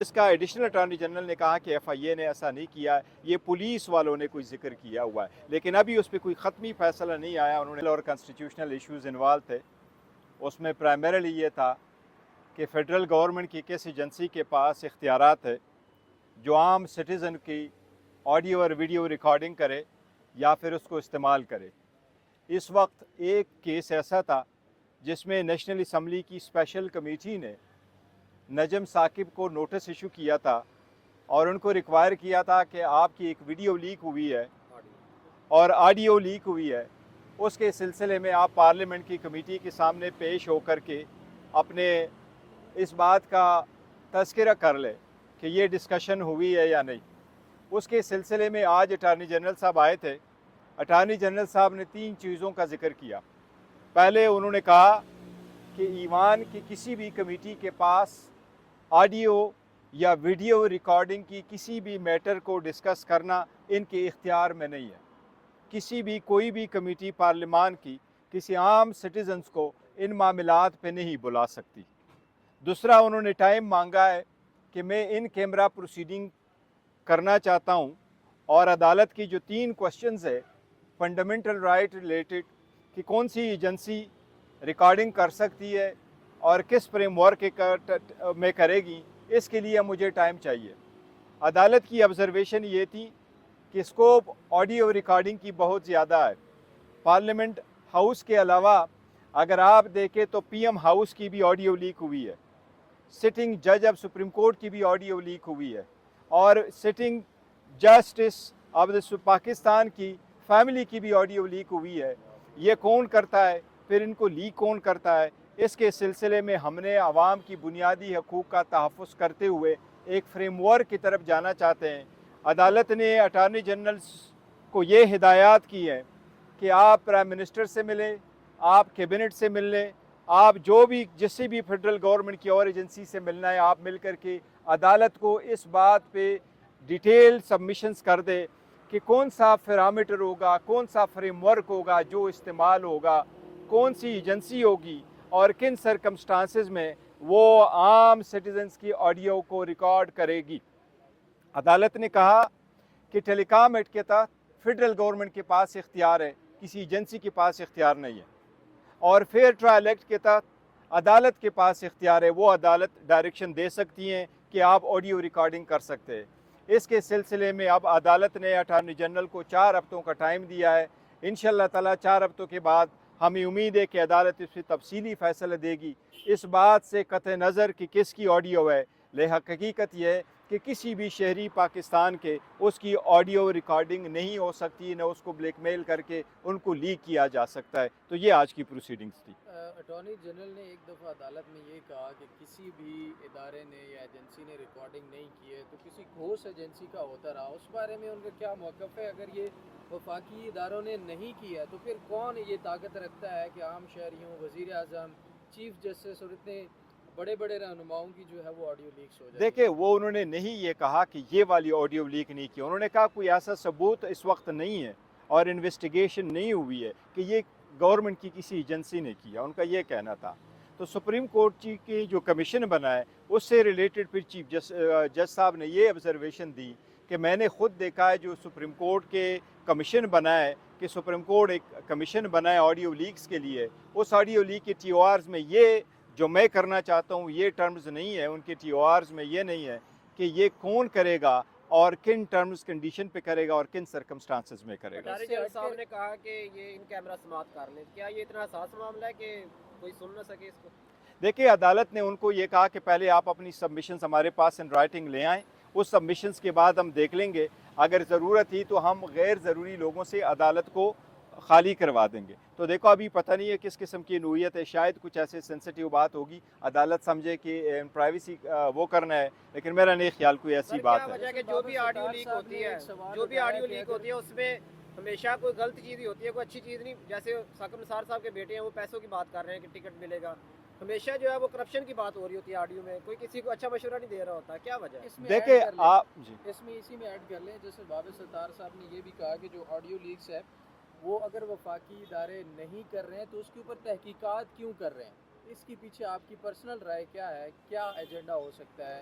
اس کا additional attorney general نے کہا کہ ایف آئی اے نے ایسا نہیں کیا ہے، یہ پولیس والوں نے کوئی ذکر کیا ہوا ہے، لیکن ابھی اس پہ کوئی ختمی فیصلہ نہیں آیا. انہوں نے اور کانسٹیٹیوشنل ایشوز انوالو تھے. اس میں پرائمریلی یہ تھا کہ فیڈرل گورنمنٹ کی کس ایجنسی کے پاس اختیارات ہے جو عام سٹیزن کی آڈیو اور ویڈیو ریکارڈنگ کرے یا پھر اس کو استعمال کرے. اس وقت ایک کیس ایسا تھا جس میں نیشنل اسمبلی کی اسپیشل کمیٹی نے نجم ثاقب کو نوٹس ایشو کیا تھا اور ان کو ریکوائر کیا تھا کہ آپ کی ایک ویڈیو لیک ہوئی ہے اور آڈیو لیک ہوئی ہے، اس کے سلسلے میں آپ پارلیمنٹ کی کمیٹی کے سامنے پیش ہو کر کے اپنے اس بات کا تذکرہ کر لے کہ یہ ڈسکشن ہوئی ہے یا نہیں. اس کے سلسلے میں آج اٹارنی جنرل صاحب آئے تھے. اٹارنی جنرل صاحب نے 3 چیزوں کا ذکر کیا. پہلے انہوں نے کہا کہ ایوان کی کسی بھی کمیٹی کے پاس آڈیو یا ویڈیو ریکارڈنگ کی کسی بھی میٹر کو ڈسکس کرنا ان کے اختیار میں نہیں ہے. کسی بھی کوئی بھی کمیٹی پارلیمان کی کسی عام سٹیزنز کو ان معاملات پہ نہیں بلا سکتی. دوسرا انہوں نے ٹائم مانگا ہے کہ میں ان کیمرہ پروسیڈنگ کرنا چاہتا ہوں اور عدالت کی جو 3 کوسچنز ہے فنڈامنٹل رائٹ ریلیٹڈ کہ کون سی ایجنسی ریکارڈنگ کر سکتی ہے اور کس فریم ورک میں کرے گی، اس کے لیے مجھے ٹائم چاہیے. عدالت کی آبزرویشن یہ تھی کہ اسکوپ آڈیو ریکارڈنگ کی بہت زیادہ ہے. پارلیمنٹ ہاؤس کے علاوہ اگر آپ دیکھیں تو پی ایم ہاؤس کی بھی آڈیو لیک ہوئی ہے، سٹنگ جج آف سپریم کورٹ کی بھی آڈیو لیک ہوئی ہے اور سٹنگ جسٹس آف پاکستان کی فیملی کی بھی آڈیو لیک ہوئی ہے. یہ کون کرتا ہے، پھر ان کو لیک کون کرتا ہے؟ اس کے سلسلے میں ہم نے عوام کی بنیادی حقوق کا تحفظ کرتے ہوئے ایک فریم ورک کی طرف جانا چاہتے ہیں. عدالت نے اٹارنی جنرل کو یہ ہدایات کی ہیں کہ آپ پرائم منسٹر سے ملیں، آپ کیبنٹ سے مل لیں، آپ جو بھی جس سے بھی فیڈرل گورنمنٹ کی اور ایجنسی سے ملنا ہے آپ مل کر کے عدالت کو اس بات پہ ڈیٹیل سبمیشنز کر دے کہ کون سا پیرامیٹر ہوگا، کون سا فریم ورک ہوگا جو استعمال ہوگا، کون سی ایجنسی ہوگی اور کن سرکمسٹانسز میں وہ عام سٹیزنز کی آڈیو کو ریکارڈ کرے گی. عدالت نے کہا کہ ٹیلی کام ایکٹ کے تحت فیڈرل گورنمنٹ کے پاس اختیار ہے، کسی ایجنسی کے پاس اختیار نہیں ہے. اور فیئر ٹرائل ایکٹ کے تحت عدالت کے پاس اختیار ہے، وہ عدالت ڈائریکشن دے سکتی ہیں کہ آپ آڈیو ریکارڈنگ کر سکتے ہیں. اس کے سلسلے میں اب عدالت نے اٹارنی جنرل کو 4 ہفتوں کا ٹائم دیا ہے. انشاءاللہ تعالیٰ 4 ہفتوں کے بعد ہمیں امید ہے کہ عدالت اس پہ تفصیلی فیصلہ دے گی. اس بات سے قطع نظر کہ کس کی آڈیو ہے، حقیقت یہ ہے کہ کسی بھی شہری پاکستان کے اس کی آڈیو ریکارڈنگ نہیں ہو سکتی، نہ اس کو بلیک میل کر کے ان کو لیک کیا جا سکتا ہے. تو یہ آج کی پروسیڈنگز تھی. اٹارنی جنرل نے ایک دفعہ عدالت میں یہ کہا کہ کسی بھی ادارے نے یا ایجنسی نے ریکارڈنگ نہیں کی ہے تو کسی گھوس ایجنسی کا ہوتا رہا. اس بارے میں ان کا کیا موقف ہے؟ اگر یہ وفاقی اداروں نے نہیں کیا تو پھر کون یہ طاقت رکھتا ہے کہ عام شہریوں، وزیر اعظم، چیف جسٹس اور اتنے بڑے بڑے رہنماؤں کی جو ہے وہ آڈیو لیکس ہو جائے؟ دیکھیں وہ انہوں نے نہیں یہ کہا کہ یہ والی آڈیو لیک نہیں کی. انہوں نے کہا کوئی ایسا ثبوت اس وقت نہیں ہے اور انویسٹیگیشن نہیں ہوئی ہے کہ یہ گورنمنٹ کی کسی ایجنسی نے کیا. ان کا یہ کہنا تھا. تو سپریم کورٹ کی جو کمیشن بنا ہے اس سے ریلیٹڈ پھر چیف جج صاحب نے یہ آبزرویشن دی کہ میں نے خود دیکھا ہے جو سپریم کورٹ کے کمیشن بنا ہے کہ سپریم کورٹ ایک کمیشن بنا ہے آڈیو لیکس کے لیے. اس آڈیو لیک کے ٹی او آرز میں یہ جو میں کرنا چاہتا ہوں یہ ٹرمز نہیں ہے، ان کے ٹی او آرز میں یہ نہیں ہے کہ یہ کون کرے گا اور کن ٹرمز کنڈیشن پہ کرے گا اور کن سرکمسٹانسز میں کرے گا. اٹارنی جنرل صاحب نے کہا کہ یہ ان کیمرہ سماعت کر لیں. کیا یہ اتنا حساس معاملہ ہے کہ کوئی سن نہ سکے اس کو؟ دیکھیے عدالت نے ان کو یہ کہا کہ پہلے آپ اپنی سبمیشنز ہمارے پاس ان رائٹنگ لے آئیں، اس سبمیشنز کے بعد ہم دیکھ لیں گے، اگر ضرورت ہی تو ہم غیر ضروری لوگوں سے عدالت کو خالی کروا دیں گے. تو دیکھو ابھی پتہ نہیں ہے کس قسم کی نوعیت ہے، شاید کچھ ایسے سینسٹیو بات ہوگی، عدالت سمجھے کہ پرائیویسی وہ کرنا ہے، لیکن میرا نہیں خیال کوئی ایسی بات ہے. وجہ کہ جو بھی آڈیو لیک ہوتی ہے اس میں ہمیشہ کوئی غلط چیز ہی ہوتی ہے، کوئی اچھی چیز نہیں. جیسے ثاقب نثار صاحب کے بیٹے ہیں، وہ پیسوں کی بات کر رہے ہیں کہ ٹکٹ ملے گا. ہمیشہ جو ہے وہ کرپشن کی بات ہو رہی ہوتی ہے آڈیو میں، کوئی کسی کو اچھا مشورہ نہیں دے رہا ہوتا. کیا وجہ ہے؟ دیکھیں آپ اسی میں ایڈ کر لیں، جیسے بابر ستار صاحب نے یہ بھی کہا کہ جو آڈیو لیکس ہے وہ اگر وفاقی ادارے نہیں کر رہے ہیں تو اس کے اوپر تحقیقات کیوں کر رہے ہیں؟ اس کے پیچھے آپ کی پرسنل رائے کیا ہے؟ کیا ایجنڈا ہو سکتا ہے